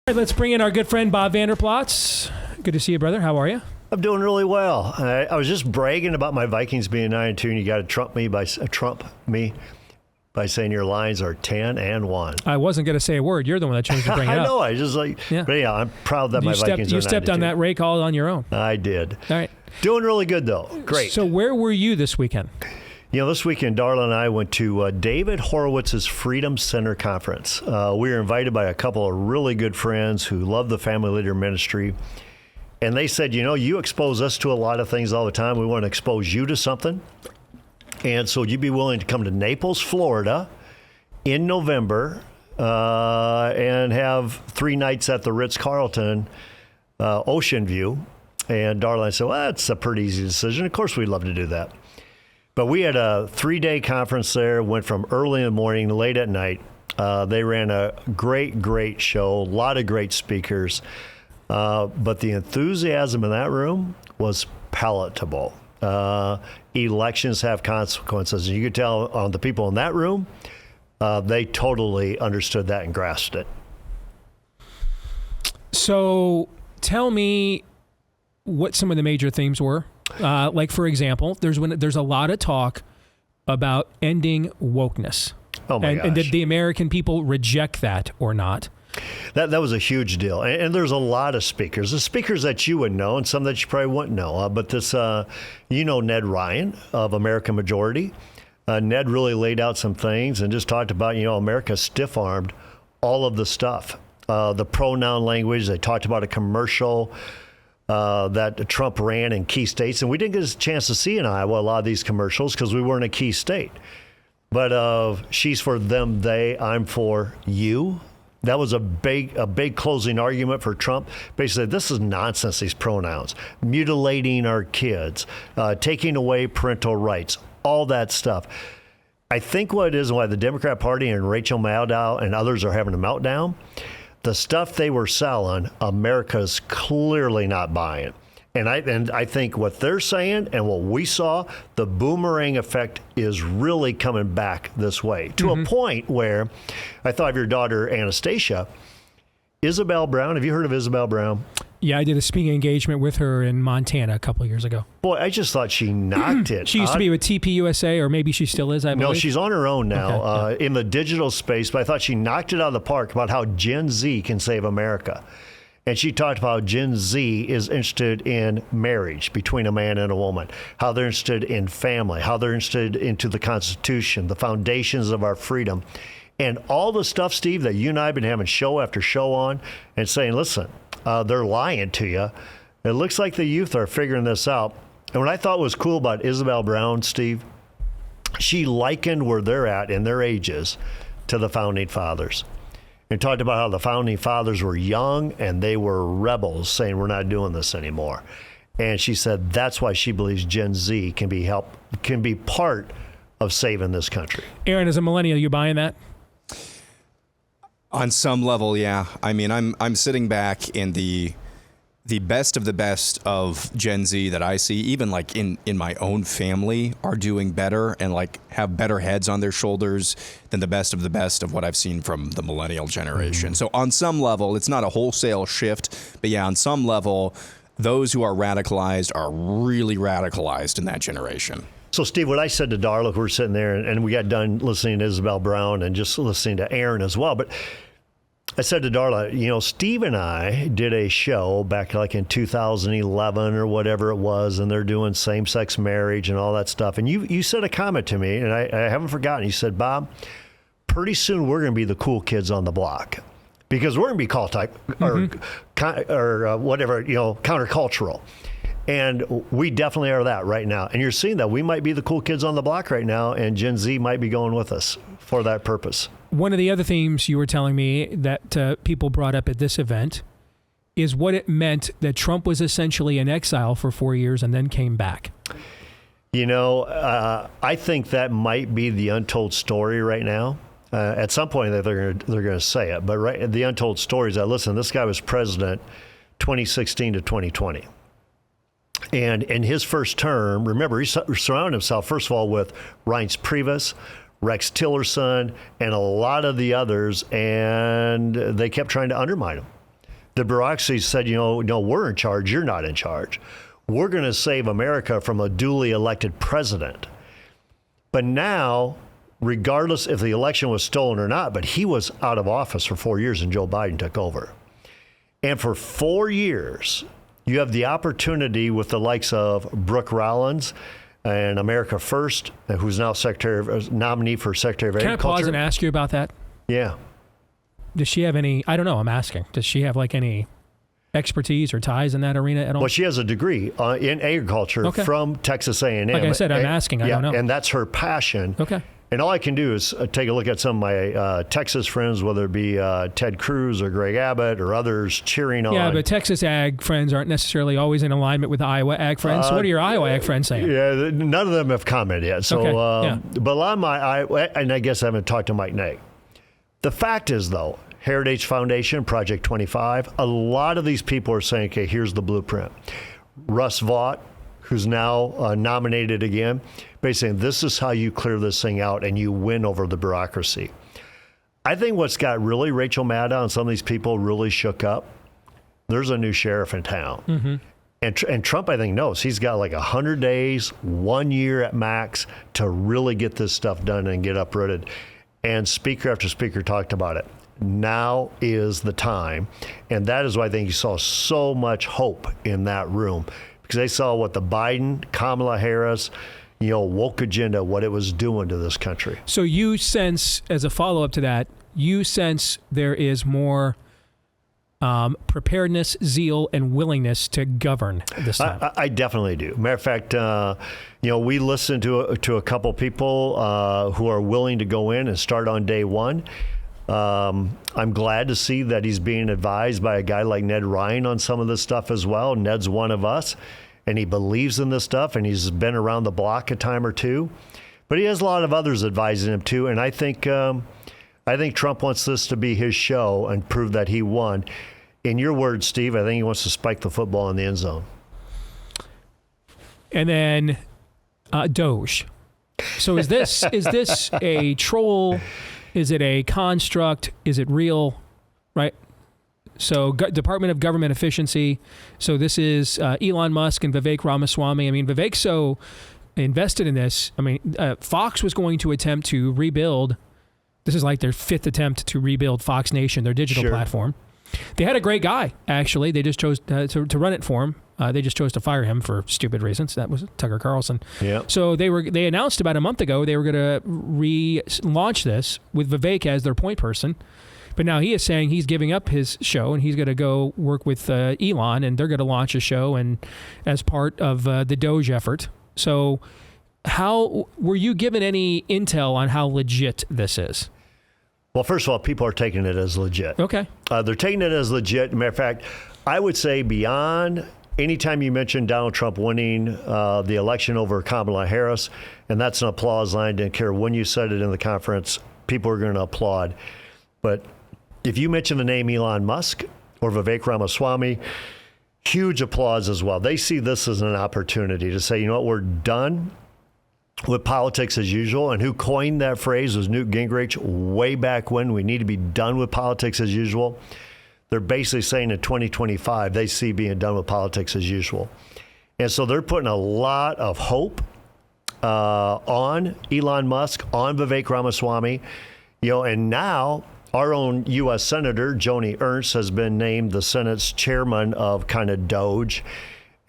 All right, let's bring in our good friend Bob Vanderplots. Good to see you, brother. How are you? I'm doing really well. I was just bragging about my Vikings being 9-2, and you got to trump me by saying your Lions are 10-1. I wasn't going to say a word. You're the one that chose to bring it up. I know. I just like, yeah. But yeah, I'm proud that my Vikings are 9-2. You stepped on that rake all on your own. I did. All right. Doing really good, though. Great. So where were you this weekend? You know, this weekend, Darla and I went to David Horowitz's Freedom Center Conference. We were invited by a couple of really good friends who love the Family Leader Ministry. And they said, you know, you expose us to a lot of things all the time. We want to expose you to something. And so you'd be willing to come to Naples, Florida in November and have 3 nights at the Ritz-Carlton Ocean View. And Darla and I said, well, that's a pretty easy decision. Of course, we'd love to do that. But we had a 3-day conference there, went from early in the morning to late at night. They ran a great show, a lot of great speakers. But the enthusiasm in that room was palatable. Elections have consequences. And you could tell on the people in that room, they totally understood that and grasped it. So tell me what some of the major themes were. Like, for example, there's a lot of talk about ending wokeness. Oh, my gosh. And did the American people reject that or not? That was a huge deal. And there's a lot of speakers. The speakers that you would know and some that you probably wouldn't know. But this, Ned Ryan of American Majority. Ned really laid out some things and just talked about, America stiff-armed all of the stuff. The pronoun language, they talked about a commercial that Trump ran in key states. And we didn't get a chance to see in Iowa a lot of these commercials because we weren't a key state. But she's for them, they, I'm for you. That was a big closing argument for Trump. Basically, this is nonsense, these pronouns. Mutilating our kids, taking away parental rights, all that stuff. I think what it is and why the Democrat Party and Rachel Maddow and others are having a meltdown, the stuff they were selling, America's clearly not buying. And I think what they're saying and what we saw, the boomerang effect is really coming back this way to a point where I thought of your daughter, Anastasia. Isabel Brown. Have you heard of Isabel Brown? Yeah, I did a speaking engagement with her in Montana a couple of years ago. Boy, I just thought she knocked it. She used to be with TPUSA, or maybe she still is, I believe. No, she's on her own now Okay. In the digital space, but I thought she knocked it out of the park about how Gen Z can save America. And she talked about how Gen Z is interested in marriage between a man and a woman, how they're interested in family, how they're interested into the Constitution, the foundations of our freedom. And all the stuff, Steve, that you and I have been having show after show on and saying, listen, they're lying to you. It looks like the youth are figuring this out. And what I thought was cool about Isabel Brown, Steve, she likened where they're at in their ages to the Founding Fathers. And talked about how the Founding Fathers were young and they were rebels saying we're not doing this anymore. And she said that's why she believes Gen Z can be part of saving this country. Aaron, as a millennial, you buying that? On some level, yeah. I mean, I'm sitting back in the best of the best of Gen Z that I see, even like in my own family, are doing better and like have better heads on their shoulders than the best of what I've seen from the millennial generation. So on some level, it's not a wholesale shift, but yeah, on some level, those who are radicalized are really radicalized in that generation. So, Steve, what I said to Darla, we were sitting there and we got done listening to Isabel Brown and just listening to Aaron as well. But I said to Darla, Steve and I did a show back like in 2011 or whatever it was, and they're doing same-sex marriage and all that stuff. And you said a comment to me, and I haven't forgotten. You said, Bob, pretty soon we're going to be the cool kids on the block because we're going to be call type or whatever, countercultural. And we definitely are that right now. And you're seeing that we might be the cool kids on the block right now, and Gen Z might be going with us for that purpose. One of the other themes you were telling me that people brought up at this event is what it meant that Trump was essentially in exile for 4 years and then came back. I think that might be the untold story right now. At some point, they're going to say it. But the untold story is that, listen, this guy was president 2016 to 2020. And in his first term, remember, he surrounded himself, first of all, with Reince Priebus, Rex Tillerson, and a lot of the others, and they kept trying to undermine him. the bureaucracy said, no, we're in charge. You're not in charge. We're going to save America from a duly elected president. But now, regardless if the election was stolen or not, but he was out of office for 4 years and Joe Biden took over. And for 4 years, you have the opportunity with the likes of Brooke Rollins and America First, who's now nominee for Secretary of Agriculture. Can I pause and ask you about that? Yeah. Does she have any, I don't know, I'm asking, does she have like any expertise or ties in that arena at all? Well, she has a degree in agriculture from Texas A&M. Like I said, I'm asking, I don't know. And that's her passion. Okay. And all I can do is take a look at some of my Texas friends, whether it be Ted Cruz or Greg Abbott or others cheering on. Yeah, but Texas ag friends aren't necessarily always in alignment with the Iowa ag friends. So what are your Iowa ag friends saying? Yeah, none of them have commented yet. So, but a lot of my, and I guess I haven't talked to Mike Knight. The fact is, though, Heritage Foundation, Project 25, a lot of these people are saying, okay, here's the blueprint. Russ Vaught, who's now nominated again, basically saying this is how you clear this thing out and you win over the bureaucracy. I think what's got really Rachel Maddow and some of these people really shook up, there's a new sheriff in town. Mm-hmm. And Trump, I think, knows he's got like 100 days, 1 year at max to really get this stuff done and get uprooted. And speaker after speaker talked about it. Now is the time. And that is why I think you saw so much hope in that room, because they saw what the Biden, Kamala Harris, woke agenda, what it was doing to this country. So you sense, as a follow-up to that, you sense there is more preparedness, zeal, and willingness to govern this time. I definitely do. Matter of fact, we listened to a couple people who are willing to go in and start on day one. I'm glad to see that he's being advised by a guy like Ned Ryan on some of this stuff as well. Ned's one of us, and he believes in this stuff, and he's been around the block a time or two. But he has a lot of others advising him too, and I think Trump wants this to be his show and prove that he won. In your words, Steve, I think he wants to spike the football in the end zone. And then DOGE. So is this a troll? Is it a construct? Is it real? Right? So Department of Government Efficiency. So this is Elon Musk and Vivek Ramaswamy. I mean, Vivek's so invested in this. I mean, Fox was going to attempt to rebuild. This is like their fifth attempt to rebuild Fox Nation, their digital platform. They had a great guy, actually. They just chose to run it for him. They just chose to fire him for stupid reasons. That was Tucker Carlson. Yeah. So they announced about a month ago they were going to relaunch this with Vivek as their point person. But now he is saying he's giving up his show and he's going to go work with Elon, and they're going to launch a show and as part of the DOGE effort. So how were you given any intel on how legit this is? Well, first of all, people are taking it as legit. Okay. They're taking it as legit. Matter of fact, I would say beyond anytime you mention Donald Trump winning the election over Kamala Harris, and that's an applause line, didn't care when you said it in the conference, people are going to applaud. But if you mention the name Elon Musk or Vivek Ramaswamy, huge applause as well. They see this as an opportunity to say, you know what, we're done with politics as usual. And who coined that phrase was Newt Gingrich way back when. We need to be done with politics as usual. They're basically saying in 2025, they see being done with politics as usual. And so they're putting a lot of hope on Elon Musk, on Vivek Ramaswamy, and now our own U.S. Senator Joni Ernst has been named the Senate's chairman of kind of DOGE.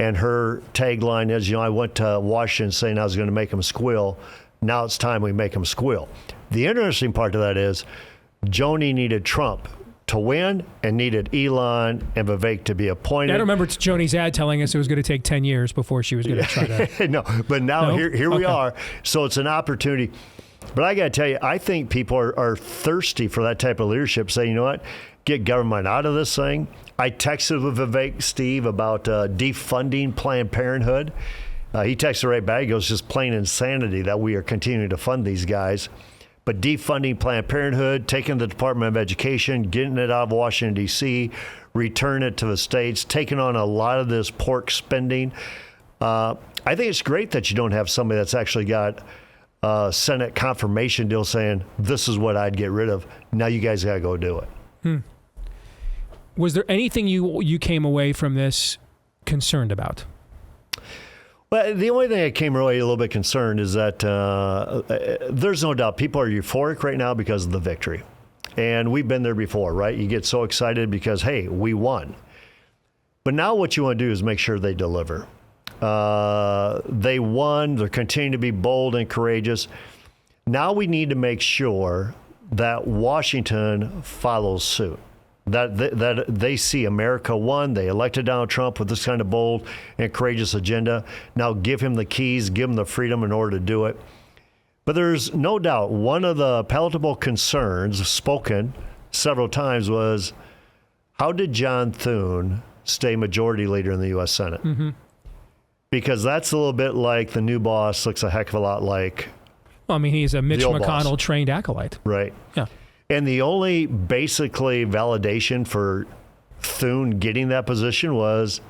And her tagline is, I went to Washington saying I was going to make them squeal. Now it's time we make them squeal. The interesting part of that is Joni needed Trump to win and needed Elon and Vivek to be appointed. I remember Joni's ad telling us it was going to take 10 years before she was going to try to. No, but now here we are. So it's an opportunity. But I got to tell you, I think people are thirsty for that type of leadership. Say, you know what? Get government out of this thing. I texted with Vivek, Steve, about defunding Planned Parenthood. He texted right back. He goes, just plain insanity that we are continuing to fund these guys. But defunding Planned Parenthood, taking the Department of Education, getting it out of Washington, D.C., return it to the states, taking on a lot of this pork spending. I think it's great that you don't have somebody that's actually got Senate confirmation deal saying, this is what I'd get rid of. Now you guys got to go do it. Was there anything you came away from this concerned about? Well, the only thing I came really a little bit concerned is that there's no doubt people are euphoric right now because of the victory. And we've been there before, right? You get so excited because, hey, we won. But now what you want to do is make sure they deliver. They won. They're continuing to be bold and courageous. Now we need to make sure that Washington follows suit. That they see America won. They elected Donald Trump with this kind of bold and courageous agenda. Now give him the keys, give him the freedom in order to do it. But there's no doubt one of the palatable concerns spoken several times was, how did John Thune stay majority leader in the U.S. Senate? Mm-hmm. Because that's a little bit like the new boss looks a heck of a lot like well, I mean, he's a Mitch McConnell trained acolyte. Right. Yeah. And the only basically validation for Thune getting that position was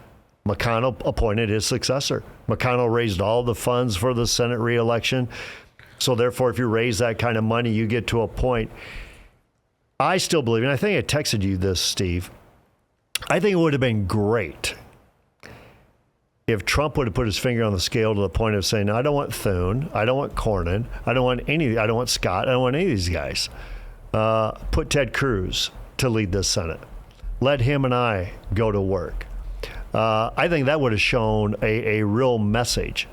McConnell appointed his successor. McConnell raised all the funds for the Senate reelection. So therefore, if you raise that kind of money, you get to a point. I still believe, and I think I texted you this, Steve, I think it would have been great if Trump would have put his finger on the scale to the point of saying, no, I don't want Thune, I don't want Cornyn, I don't want Scott, I don't want any of these guys. Put Ted Cruz to lead this Senate. Let him and I go to work. I think that would have shown a real message.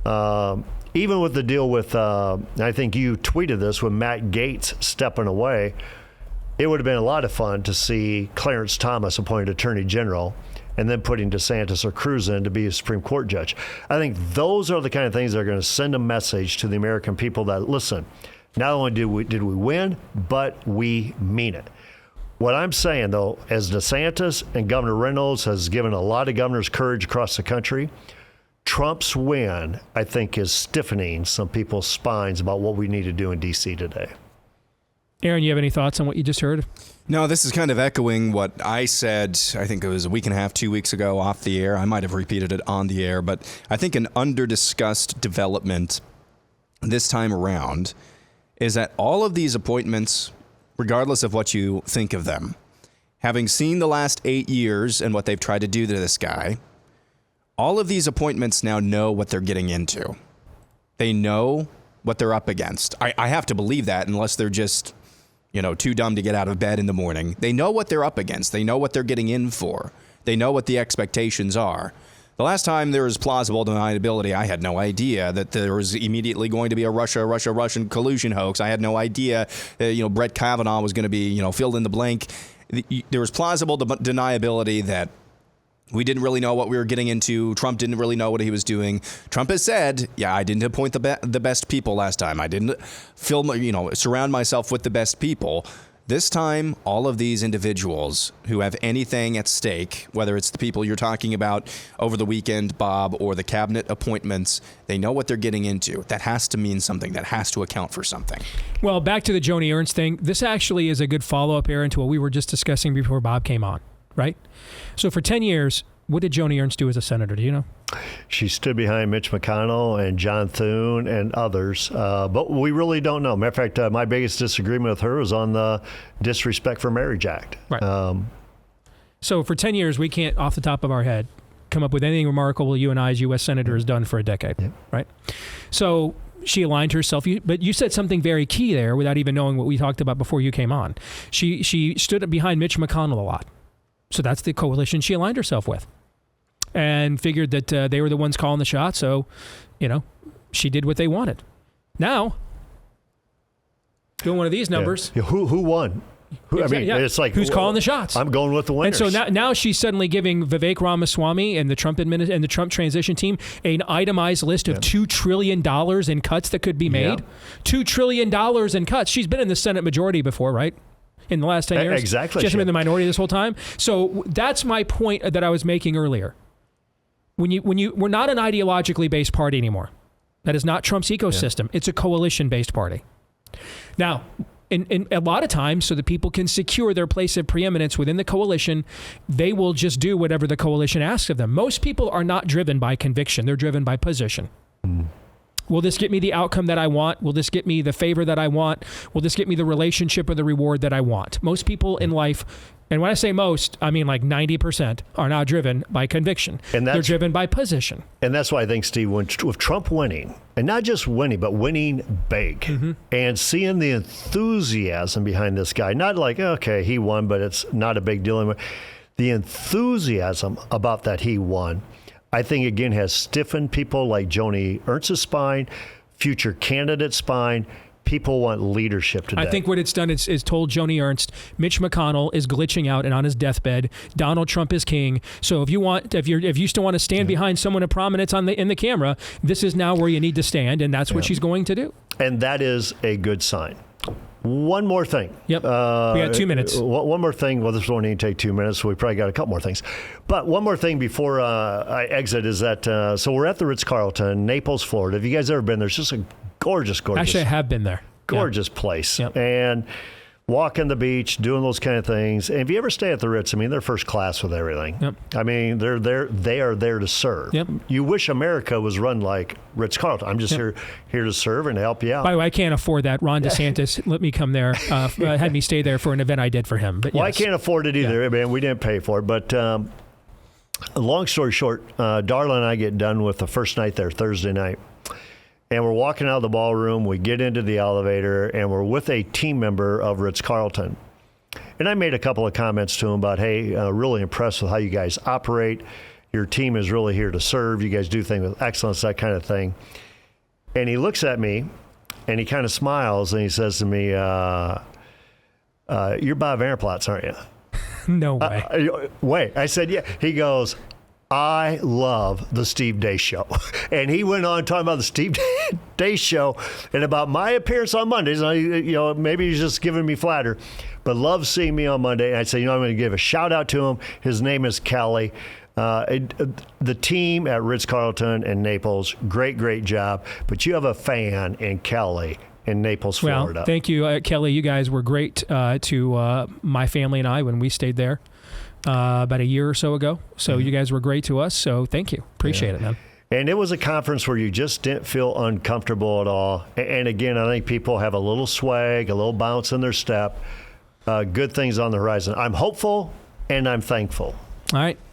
Even with the deal with, I think you tweeted this, with Matt Gaetz stepping away, it would have been a lot of fun to see Clarence Thomas appointed Attorney General and then putting DeSantis or Cruz in to be a Supreme Court judge. I think those are the kind of things that are going to send a message to the American people that, listen, not only did we win, but we mean it. What I'm saying, though, as DeSantis and Governor Reynolds has given a lot of governors courage across the country, Trump's win, I think, is stiffening some people's spines about what we need to do in D.C. today. Aaron, you have any thoughts on what you just heard? No, this is kind of echoing what I said, I think it was a week and a half, 2 weeks ago off the air. I might have repeated it on the air, but I think an under-discussed development this time around is that all of these appointments, regardless of what you think of them, having seen the last 8 years and what they've tried to do to this guy, all of these appointments now know what they're getting into. They know what they're up against. I have to believe that, unless they're just, too dumb to get out of bed in the morning. They know what they're up against. They know what they're getting in for. They know what the expectations are. The last time there was plausible deniability, I had no idea that there was immediately going to be a Russian collusion hoax. I had no idea that, Brett Kavanaugh was going to be, filled in the blank. There was plausible deniability that we didn't really know what we were getting into. Trump didn't really know what he was doing. Trump has said, I didn't appoint the best people last time. I didn't surround myself with the best people. This time, all of these individuals who have anything at stake, whether it's the people you're talking about over the weekend, Bob, or the cabinet appointments, they know what they're getting into. That has to mean something. That has to account for something. Well, back to the Joni Ernst thing. This actually is a good follow-up, Aaron, to what we were just discussing before Bob came on, right? So for 10 years, what did Joni Ernst do as a senator? Do you know? She stood behind Mitch McConnell and John Thune and others, but we really don't know. Matter of fact, my biggest disagreement with her was on the Disrespect for Marriage Act. Right. So for 10 years, we can't, off the top of our head, come up with anything remarkable you and I as U.S. Senator has done for a decade, right? So she aligned herself, but you said something very key there without even knowing what we talked about before you came on. She stood behind Mitch McConnell a lot. So that's the coalition she aligned herself with, and figured that they were the ones calling the shots. So, she did what they wanted. Now, doing one of these numbers. Yeah. Who won? It's like, who's calling the shots? I'm going with the winners. And so now she's suddenly giving Vivek Ramaswamy and the Trump and the Trump transition team an itemized list of $2 trillion in cuts that could be made. $2 trillion in cuts. She's been in the Senate majority before, right? In the last 10 years. Exactly. She hasn't been in the minority this whole time. So that's my point that I was making earlier. We're not an ideologically based party anymore. That is not Trump's ecosystem. It's a coalition-based party. Now, in a lot of times, so that people can secure their place of preeminence within the coalition, they will just do whatever the coalition asks of them. Most people are not driven by conviction. They're driven by position. Will this get me the outcome that I want? Will this get me the favor that I want? Will this get me the relationship or the reward that I want? Most people in life And when I say most, I mean like 90% are not driven by conviction. And they're driven by position. And that's why I think, Steve, with Trump winning, and not just winning, but winning big, and seeing the enthusiasm behind this guy, not like, okay, he won, but it's not a big deal anymore. The enthusiasm about that he won, I think, again, has stiffened people like Joni Ernst's spine, future candidates' spine. People want leadership today. I think what it's done is told Joni Ernst, Mitch McConnell is glitching out and on his deathbed. Donald Trump is king. So if you still want to stand behind someone of prominence in the camera, this is now where you need to stand, and that's what she's going to do. And that is a good sign. One more thing. Yep. We got 2 minutes. One more thing. Well, this won't even take 2 minutes, so we probably got a couple more things. But one more thing before I exit is that, so we're at the Ritz-Carlton, Naples, Florida. Have you guys ever been there? It's just a gorgeous. Actually, I have been there. Gorgeous place. Yep. And walking the beach, doing those kind of things. And if you ever stay at the Ritz, I mean, they're first class with everything. Yep. I mean, they are there to serve. Yep. You wish America was run like Ritz-Carlton. I'm just here to serve and help you out. By the way, I can't afford that. Ron DeSantis let me come there, had me stay there for an event I did for him. But well, yes. I can't afford it either. I mean, we didn't pay for it. But long story short, Darla and I get done with the first night there, Thursday night. And we're walking out of the ballroom. We get into the elevator, and we're with a team member of Ritz-Carlton. And I made a couple of comments to him about, hey, really impressed with how you guys operate. Your team is really here to serve. You guys do things with excellence, that kind of thing. And he looks at me, and he kind of smiles, and he says to me, you're Bob Varenplatz, aren't you? No way. Wait. I said, yeah. He goes, I love the Steve Deace Show. And he went on talking about the Steve Deace Show and about my appearance on Mondays. Maybe he's just giving me flatter, but loves seeing me on Monday. And I said, I'm going to give a shout out to him. His name is Kelly. The team at Ritz-Carlton and Naples, great job. But you have a fan in Kelly in Naples, Florida. Well, thank you, Kelly. You guys were great to my family and I when we stayed there. About a year or so ago. So you guys were great to us. So thank you. Appreciate it, man. And it was a conference where you just didn't feel uncomfortable at all. And again, I think people have a little swag, a little bounce in their step. Good things on the horizon. I'm hopeful and I'm thankful. All right.